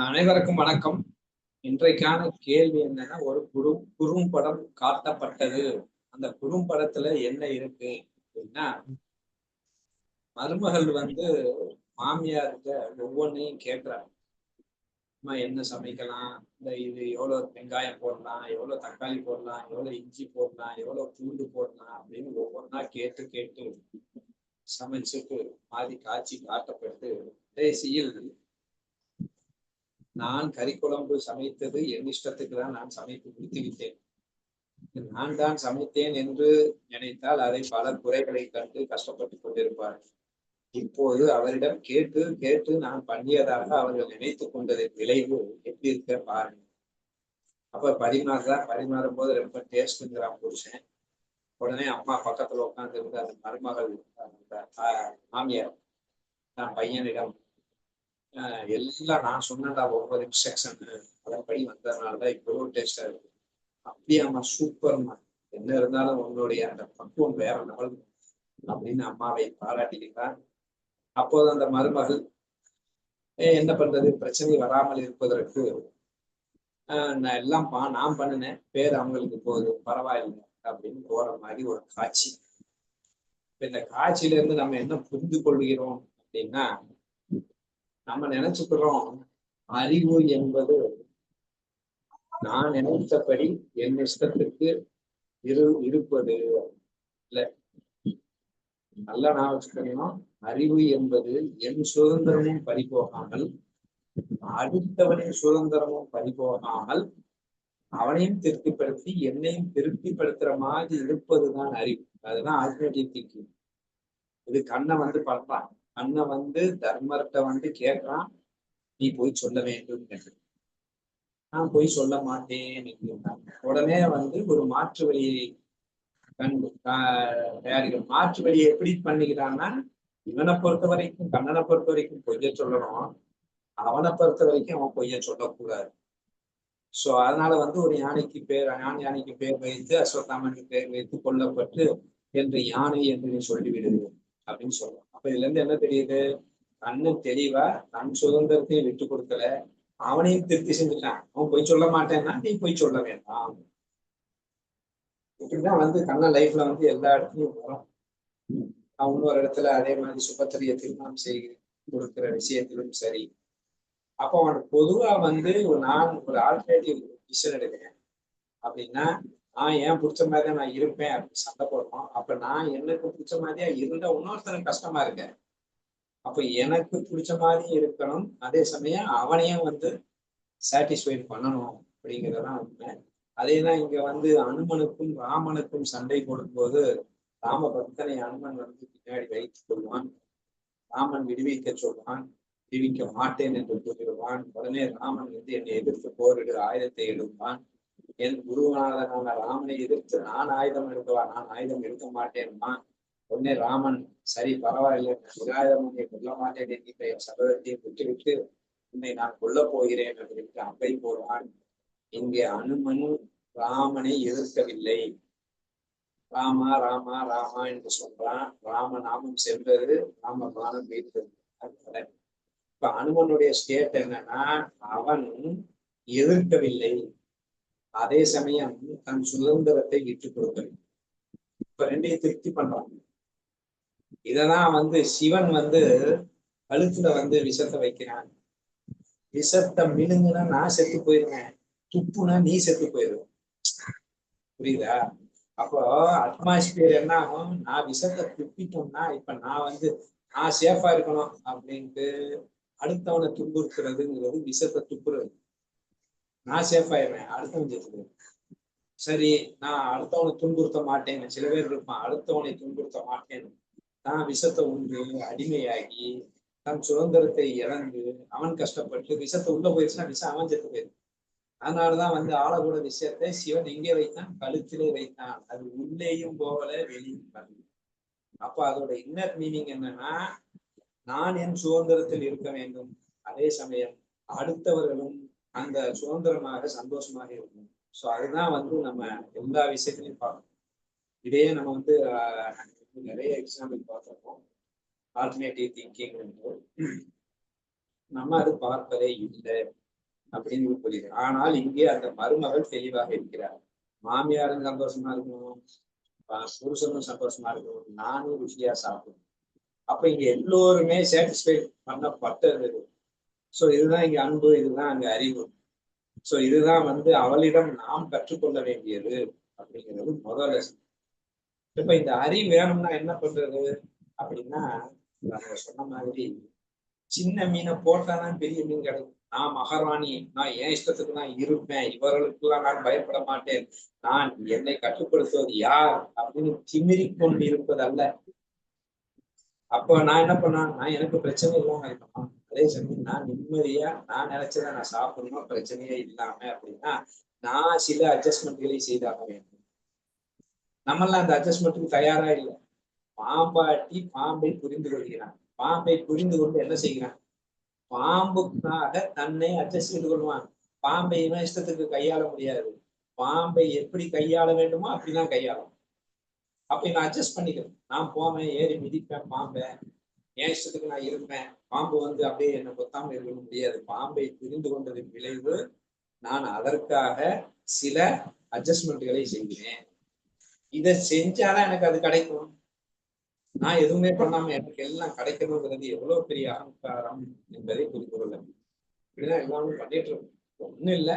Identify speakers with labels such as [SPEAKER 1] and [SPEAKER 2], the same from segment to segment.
[SPEAKER 1] அனைவருக்கும் வணக்கம். இன்றைக்கான கேள்வி என்னன்னா, ஒரு குறும்படம் காட்டப்பட்டது. அந்த குறும்படத்துல என்ன இருக்கு அப்படின்னா, மருமகள் மாமியார்கிட்ட ஒவ்வொன்றையும் கேட்கிறாங்க. அம்மா என்ன சமைக்கலாம், இது எவ்வளவு வெங்காயம் போடலாம், எவ்வளவு தக்காளி போடலாம், எவ்வளவு இஞ்சி போடலாம், எவ்வளவு பூண்டு போடலாம் அப்படின்னு ஒவ்வொன்றா கேட்டு கேட்டு சமைச்சுட்டு மாதிரி காய்ச்சி காட்டப்பட்டு கடைசியில் நான் கறிக்குழம்பு சமைத்தது என் இஷ்டத்துக்கு தான் நான் சமைத்து முடித்து விட்டேன். நான் தான் சமைத்தேன் என்று நினைத்தால் அதை பல குறைகளை கண்டு கஷ்டப்பட்டுக் கொண்டிருப்பார். இப்போது அவரிடம் கேட்டு கேட்டு நான் பண்ணியதாக அவர்கள் நினைத்துக் கொண்டதின் விளைவு எப்படி இருக்க பாருங்க. அப்ப பரிமாறும் போது ரொம்ப டேஸ்ட்ங்கிறான் புருஷன். உடனே அம்மா பக்கத்துல உட்கார்ந்து இருந்து அந்த மருமகள் மாமியார் நான் பையனிடம் எல்லாம் நான் சொன்னதா ஒவ்வொரு இன்ஸ்ட்ரக்ஷன் அதன்படி வந்ததுனாலதான் இவ்வளவு டேஸ்டா இருக்கு. அப்படியாம்மா சூப்பர்மா, என்ன இருந்தாலும் உங்களுடைய அந்த பக்குவம் வேற லெவல் அப்படின்னு அம்மாவை பாராட்டிக்கிறார். அப்போது அந்த மருமகள் என்ன பண்றது, பிரச்சனை வராமல் இருப்பதற்கு நான் எல்லாம் நான் பண்ணினேன், பேர் அவங்களுக்கு போகுது, பரவாயில்லை அப்படின்னு போற மாதிரி ஒரு காட்சி. இந்த காட்சியில இருந்து நம்ம என்ன புரிந்து கொள்கிறோம் அப்படின்னா, நம்ம நினைச்சுக்கிறோம் அறிவு என்பது நான் நினைத்தபடி என் இஷ்டத்துக்கு இருப்பது இல்ல. நல்லா நான் வச்சுக்கணும், அறிவு என்பது என் சுதந்திரமும் பறிபோகாமல், அடுத்தவனின் சுதந்திரமும் பறிபோகாமல், அவனையும் திருப்திப்படுத்தி என்னையும் திருப்திப்படுத்துற மாதிரி இருப்பதுதான் அறிவு. அதுதான் ஆல்டர்னேட்டிவ் திங்கிங். இது கண்ணை பண்றான், கண்ணை தர்மர்கிட்ட கேட்கிறான், நீ போய் சொல்ல வேண்டும் என்று. நான் போய் சொல்ல மாட்டேன். உடனே ஒரு மாற்று வழியை தயாரிக்கும். மாற்று வழியை எப்படி பண்ணிக்கிறான்னா, இவனை பொறுத்த வரைக்கும், கண்ணனை பொறுத்த வரைக்கும் பொய்ய சொல்லணும், அவனை பொறுத்த வரைக்கும் அவன் பொய்ய சொல்லக்கூடாது. சோ அதனால ஒரு யானைக்கு பேர் வைத்து, அஸ்வத்தாமனுக்கு பேர் வைத்து கொல்லப்பட்டு என்று யானை என்று நீ சொல்லிவிடுது அப்படின்னு சொல்றோம். அப்ப இதுல இருந்து என்ன தெரியுது, கண்ணன் தெளிவா தன் சுதந்திரத்தையும் விட்டு கொடுக்கல, அவனையும் திருப்தி செஞ்சுட்டான். அவன் போய் சொல்ல மாட்டேன்னா நீ போய் சொல்ல வேண்டாம். இப்படிதான் கண்ணன் லைஃப்ல எல்லா இடத்துலயும் வரும். அவன் ஒரு இடத்துல அதே மாதிரி சுபத்திரிய திருமணம் செய்து கொடுக்கிற விஷயத்திலும் சரி. அப்போ அவனுக்கு பொதுவா நான் ஒரு ஆல்டர்னேட்டிவ் டிசிஷன் எடுக்கிறேன் அப்படின்னா, நான் ஏன் பிடிச்ச மாதிரிதான் நான் இருப்பேன் அப்படின்னு சண்டை போடுறோம். அப்ப நான் எனக்கு பிடிச்ச மாதிரியா இருந்தா இன்னொருத்தனுக்கு கஷ்டமா இருக்கேன். அப்ப எனக்கு பிடிச்ச மாதிரி இருக்கணும், அதே சமயம் அவனையும் சாட்டிஸ்ஃபை பண்ணணும் அப்படிங்கிறதான் உண்மை. அதேதான் இங்க அனுமனுக்கும் ராமனுக்கும் சண்டை போடும்போது ராம பக்தனை அனுமன் பின்னாடி வைத்துக் கொள்வான். ராமன் விடுவிக்க சொல்வான், விடுவிக்க மாட்டேன் என்று கூறிடுவான். உடனே ராமன் என்னை எதிர்த்து போரிடுற ஆயுதத்தை எடுப்பான். என் குருநாதனான ராமனை எதிர்த்து நான் ஆயுதம் எடுக்கலாம், நான் ஆயுதம் எடுக்க மாட்டேன்மா. உடனே ராமன் சரி பரவாயில்லை, நிராயுதம் உன்னை கொல்ல மாட்டேன் என்கிற என் சபதத்தையும் விட்டுவிட்டு உன்னை நான் கொல்ல போகிறேன் அப்படின்னு அப்பை போடுவான். இங்கே அனுமன் ராமனை எதிர்க்கவில்லை. ராமா ராமா ராமா என்று சொல்றான். ராம நாமம் சென்றது, ராம பானம் வைத்தது. இப்ப அனுமனுடைய ஸ்டேட் என்னன்னா, அவன் எதிர்க்கவில்லை, அதே சமயம் தன் சுதந்திரத்தை விட்டுக் கொடுக்கவில்லை. இப்ப ரெண்டையும் திருப்தி பண்றான். இததான் சிவன் கழுத்துல விஷத்தை வைக்கிறான். விஷத்தை மினுங்குனா நான் செத்து போயிருவேன், துப்புனா நீ செத்து போயிருவேன். புரியுதா? அப்போ அட்மாஸ்பியர் என்ன ஆகும், நான் விஷத்தை துப்பிட்டோம்னா இப்ப நான் சேஃபா இருக்கணும் அப்படின்ட்டு அடுத்தவனை துன்புறுத்துறதுங்கிறது விஷத்தை துப்புறது. நான் சேஃப் ஆயிடுவேன், அடுத்தவன் சேர்த்துக்கிறேன். சரி நான் அடுத்தவனை துன்புறுத்த மாட்டேன்னு சில பேர் இருப்பான், அடுத்தவனை துன்புறுத்த மாட்டேன்னு தான் விஷத்தை உண்டு அடிமையாகி தன் சுதந்திரத்தை இழந்து அவன் கஷ்டப்பட்டு விஷத்தை உள்ள போயிடுச்சுன்னா விஷம் அவன் செத்து போயிடும். அதனாலதான் ஆளக்கூட விஷயத்தை சிவன் எங்கே வைத்தான், கழுத்திலே வைத்தான். அது உள்ளேயும் போகல வெளியும் வரல. அப்ப அதோட இன்னர் மீனிங் என்னன்னா, நான் என் சுதந்திரத்தில் இருக்க வேண்டும், அதே சமயம் அடுத்தவர்களும் அந்த சுதந்திரமாக சந்தோஷமாக இருக்கும். ஸோ அதுதான் நம்ம எல்லா விஷயத்திலையும் பார்க்கணும். இதே நம்ம நிறைய எக்ஸாம்பிள் பார்த்திருக்கோம். ஆல்டர்னேட்டிவ் திங்கிங் நம்ம அது பார்ப்பதே இல்லை. அப்படின்னு புரியுது. ஆனால் இங்கே அந்த மருமகள் தெளிவாக இருக்கிறார். மாமியாரும் சந்தோஷமா இருக்கணும், புருஷனும் சந்தோஷமா இருக்கணும், நானும் ருசியா சாப்பிடணும். அப்ப இங்க எல்லோருமே சாட்டிஸ்ஃபை பண்ணப்பட்டது. சோ இதுதான் இங்க அன்பு, இதுதான் அங்க அறிவு. சோ இதுதான் அவளிடம் நாம் கற்றுக்கொள்ள வேண்டியது அப்படிங்கிறது முதல் லெசன். இப்ப இந்த அறிவு வேணும்னா என்ன பண்றது அப்படின்னா, நாங்க சொன்ன மாதிரி சின்ன மீனை போட்டாதான் பெரிய மீன் கிடைக்கும். நான் மகாராணி, நான் என் இஷ்டத்துக்கு நான் இருப்பேன், இவர்களுக்கெல்லாம் நான் பயப்பட மாட்டேன், நான் என்னை கட்டுப்படுத்துவது யார் அப்படின்னு திமிரி கொண்டு இருப்பது அல்ல. அப்ப நான் என்ன பண்ணேன், நான் எனக்கு பிரச்சனை இல்லாம இருக்கணும், அதே சமயம் நான் நிம்மதியா நான் நினைச்சதை நான் சாப்பிடணும், பிரச்சனையே இல்லாம அப்படின்னா நான் சில அட்ஜஸ்ட்மெண்ட்களை செய்தாக வேண்டும். நம்மளாம் அந்த அட்ஜஸ்ட்மெண்ட்டுக்கு தயாரா இல்லை. பாம்பாட்டி பாம்பை புரிந்து கொள்கிறான். பாம்பை புரிந்து கொண்டு என்ன செய்கிறான், பாம்புக்காக தன்னை அட்ஜஸ்ட் செய்து கொள்வான். பாம்பை இவன் இஷ்டத்துக்கு கையாள முடியாது. பாம்பை எப்படி கையாள வேண்டுமோ அப்படிதான் கையாளும். அப்ப நான் அட்ஜஸ்ட் பண்ணிக்கிறேன். நான் போவேன், ஏறி மிதிப்பேன் பாம்பை, என் இஷ்டத்துக்கு நான் இருப்பேன். பாம்பு அப்படியே என்னை கொத்தாம இருக்க முடியாது. பாம்பை புரிந்து கொண்டதின் விளைவு நான் அதற்காக சில அட்ஜஸ்ட்மெண்ட்களை செய்கிறேன். இதை செஞ்சாதான் எனக்கு அது கிடைக்கும். நான் எதுவுமே பண்ணாம எனக்கு எல்லாம் கிடைக்கணுங்கிறது எவ்வளவு பெரிய அகங்காரம் என்பதை புரிந்து கொள்ள. இப்படிதான் எல்லாமே பண்ணிட்டு இருக்கோம். ஒண்ணும் இல்லை,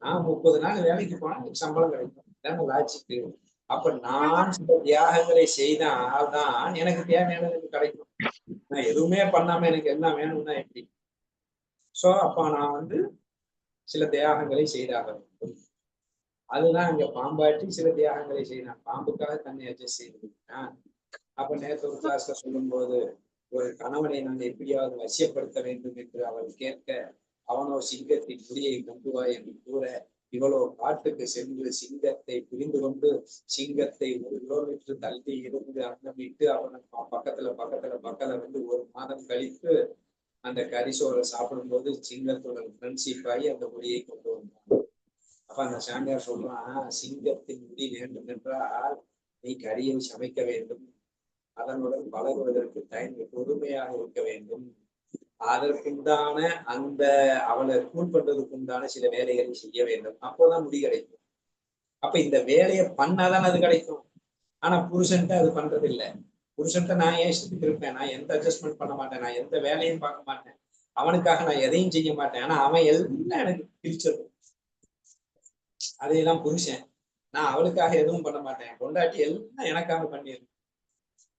[SPEAKER 1] நான் 30 நாள் வேலைக்கு போனா எனக்கு சம்பளம் கிடைக்கும், இதான லாஜிக்கு. அப்ப நான் சில தியாகங்களை செய்தால்தான் எனக்கு தேவையானது கிடைக்கும். நான் எதுவுமே பண்ணாம எனக்கு என்ன வேணும்னா எப்படி? சோ அப்ப நான் சில தியாகங்களை செய்தாக வேண்டும். அதுதான் இங்க பாம்பாட்டி சில தியாகங்களை செய்தான். பாம்புக்காக தன்னை அட்ஜஸ்ட் செய்திருக்கேன். அப்ப நேற்று ஒரு கிளாஸ்ல சொல்லும் போது, ஒரு கணவனை நான் எப்படியாவது வசியப்படுத்த வேண்டும் என்று அவள் கேட்க, அவனோ சிங்கத்தின் முடியை கொண்டு வா என்று கூற, இவளோ காட்டுக்கு சென்று சிங்கத்தை புரிந்து கொண்டு சிங்கத்தை 1 கிலோமீட்டர் தள்ளி இருந்து அன்னமிட்டு அவனுக்கு பக்கத்துல ஒரு மாதம் கழித்து அந்த கரிசோரை சாப்பிடும் போது சிங்கத்துடன் ஃப்ரெண்ட்ஷிப் ஆகி அந்த முடியை கொண்டு வந்தான். அப்ப அந்த சாமியார் சொல்றான், சிங்கத்தின் முடி வேண்டும் என்றால் நீ கரியை சமைக்க வேண்டும், அதனுடன் பழகுவதற்கு தயங்க பொறுமையாக இருக்க வேண்டும், அதற்குண்டான அந்த அவளை கூல் பண்றதுக்கு உண்டான சில வேலைகளை செய்ய வேண்டும், அப்போதான் முடி கிடைக்கும். அப்ப இந்த வேலையை பண்ணாதான் அது கிடைக்கும். ஆனா புருஷன்ட்ட அது பண்றது இல்லை. புருஷன்ட்ட நான் ஏன் இஷ்டத்துக்கு இருப்பேன், நான் எந்த அட்ஜஸ்ட்மெண்ட் பண்ண மாட்டேன், நான் எந்த வேலையும் பார்க்க மாட்டேன், அவனுக்காக நான் எதையும் செய்ய மாட்டேன். ஆனா அவன் எல்லாம் எனக்கு பிரிச்சிடும். அதையெல்லாம் புருஷன், நான் அவளுக்காக எதுவும் பண்ண மாட்டேன், கொண்டாட்டி எல்லாம் எனக்காக பண்ணிடு.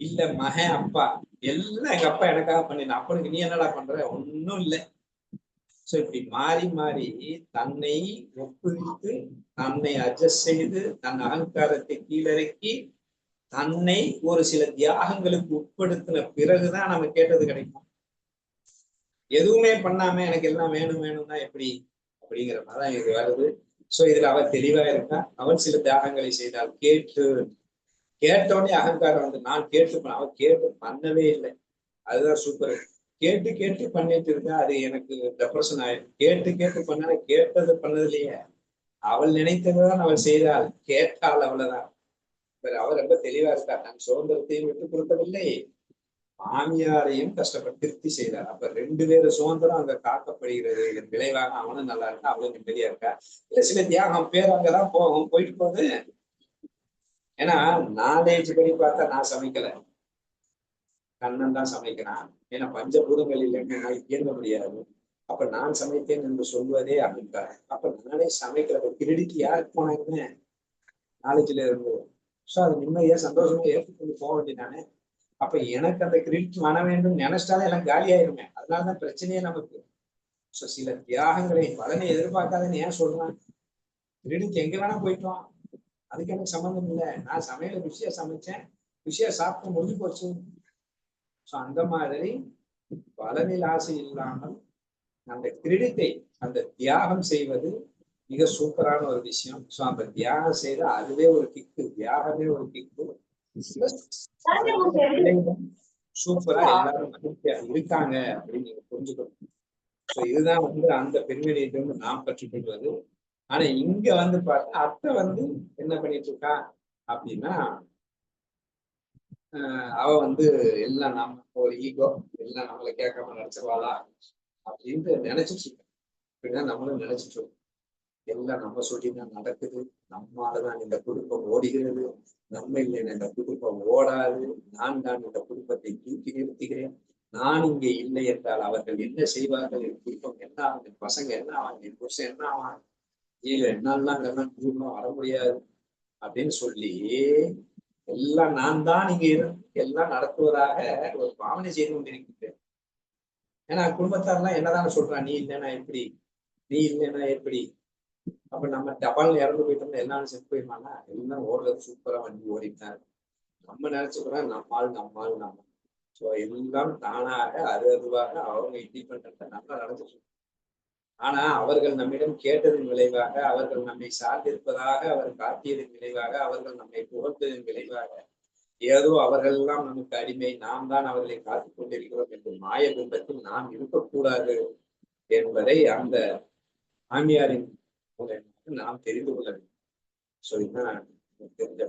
[SPEAKER 1] இல்ல மகன் அப்பா எல்லாம் எங்க அப்பா எனக்காக பண்ணிடு, அப்பனுக்கு நீ என்னடா பண்ற, ஒன்னும் இல்லை. சோ இப்படி மாறி மாறி தன்னை ஒப்புவித்து தன்னை அட்ஜஸ்ட் செய்து தன் அகங்காரத்தை கீழறக்கி தன்னை ஒரு சில தியாகங்களுக்கு உட்படுத்தின பிறகுதான் நம்ம கேட்டது கிடைக்கும். எதுவுமே பண்ணாம எனக்கு எல்லாம் வேணும்னா எப்படி அப்படிங்கிற மாதிரிதான் இது வருது. சோ இதுல அவள் தெளிவா இருக்கா. அவள் சில தியாகங்களை செய்தால் கேட்டோடனே அகங்காரம் நான் கேட்டு அவள் கேட்டு பண்ணவே இல்லை. அதுதான் சூப்பர். கேட்டு பண்ணிட்டு இருந்தா அது எனக்கு டெப்ரஷன் ஆயிடும். கேட்டு பண்ண கேட்டது பண்ணதுலயே அவள் நினைத்ததுதான் அவள் செய்தாள், கேட்டாள், அவ்வளவுதான். அவர் ரொம்ப தெளிவா இருக்கார். நான் சுதந்திரத்தையும் விட்டுக் கொடுக்கவில்லை, மாமியாரையும் கஷ்டப்பட்டு திருப்தி செய்தார். அப்ப 2 பேரு சுதந்திரம் அங்க காக்கப்படுகிறது. இதன் விளைவாக அவனும் நல்லா இருக்கா, அவளும் நிம்மதியா இருக்கா. இல்ல சில தியாகம் பேர் அங்கதான் போயிட்டு போகுது. ஏன்னா நாலேஜ் படி பார்த்தா நான் சமைக்கல, கண்ணன் தான் சமைக்கிறான். ஏன்னா பஞ்சபூதங்கள் இல்லைன்னு நான் இயங்க முடியாது. அப்ப நான் சமைத்தேன் என்று சொல்வதே அப்படின்றாரு. அப்ப நானே சமைக்கிற கிரெடிட் யாருக்கு போனாங்க, நாலேஜ்ல இருந்து. சோ அது நிம்மதியா சந்தோஷமா ஏற்றுக்கொண்டு போக வேண்டியதானே. அப்ப எனக்கு அந்த கிரெடிட் வர வேண்டும் நினைச்சிட்டாலும் எல்லாம் காலி ஆயிருமே. அதனாலதான் பிரச்சனையே நமக்கு. சோ சில தியாகங்களை பலனை எதிர்பார்க்காதன்னு ஏன் சொல்றான், கிரெடிட் எங்க வேணா போயிட்டோம், அதுக்கு எனக்கு சம்பந்தம் இல்லை. நான் சமையல ருசியா சமைச்சேன், ருசியா சாப்பிட்டு முடிஞ்சு போச்சு. சோ அந்த மாதிரி பலனில் ஆசை இல்லாமல் அந்த கிரெடிட்டை அந்த தியாகம் செய்வது மிக சூப்பரான ஒரு விஷயம். சோ அந்த தியாகம் செய்த அதுவே ஒரு கிக்கு, தியாகமே ஒரு கிக்கு. சூப்பரா எல்லாரும் மகிழ்ச்சியா இருக்காங்க அப்படின்னு நீங்க புரிஞ்சுக்கணும். சோ இதுதான் அந்த பெருமையிலிருந்து நாம் கற்றுக்கொள்வது. ஆனா இங்க பார்த்தா அத்தை என்ன பண்ணிட்டு இருக்கா அப்படின்னா, அவ எல்லாம் நம்ம ஒரு ஈகோ, எல்லாம் நம்மளை கேட்காம நினைச்சிருவாளா அப்படின்ட்டு நினைச்சிட்டு இருக்க. இப்படிதான் நம்மளும் நினைச்சிட்டு இருக்கோம். எல்லாம் நம்ம சொல்லிதான் நடக்குது, நம்மாலதான் இந்த குடும்பம் ஓடுகிறது, நம்ம இல்லைன்னு இந்த குடும்பம் ஓடாது, நான் தான் இந்த குடும்பத்தை தூக்கி நிறுத்துகிறேன், நான் இங்கே இல்லை என்றால் அவர்கள் என்ன செய்வார்கள், என் குடும்பம் என்ன ஆகும், என் பசங்க என்ன ஆகும், என் புருஷன் என்ன ஆகும், இல்ல என்னாலாம் அங்கெல்லாம் குடும்பம் வர முடியாது அப்படின்னு சொல்லி எல்லாம் நான் தான் இங்க இருந்து எல்லாம் நடத்துவதாக ஒரு பாவனை செய்து கொண்டிருக்கிறேன். ஏன்னா குடும்பத்தாரெல்லாம் என்னதான் சொல்றான், நீ இல்லைன்னா எப்படி, நீ இல்லைன்னா எப்படி. அப்ப நம்ம டபால் இறந்து போயிட்டோம்னா எல்லாரும் செத்து போயிருமானா, எல்லாம் ஓடுறது சூப்பரா வண்டி ஓடிட்டாரு. நம்ம நினைச்சுக்கிறோம் நம்ம. சோ எல்லாம் தானாக அதுவாக அவங்க இண்டிபெண்டா நல்லா நடந்துட்டு. ஆனா அவர்கள் நம்மிடம் கேட்டதன் விளைவாக, அவர்கள் நம்மை சார்ந்திருப்பதாக அவர் காட்டியதன் விளைவாக, அவர்கள் நம்மை புகழ்ந்ததன் விளைவாக, ஏதோ அவர்கள் எல்லாம் நமக்கு அடிமை, நாம் தான் அவர்களை காத்துக் கொண்டிருக்கிறோம் என்று மாய பிம்பத்தில் நாம் இருக்கக்கூடாது என்பதை அந்த ஆமியாரின் மூலமாக நாம் தெரிந்து கொள்ள வேண்டும். So இதுதான் தெரிஞ்ச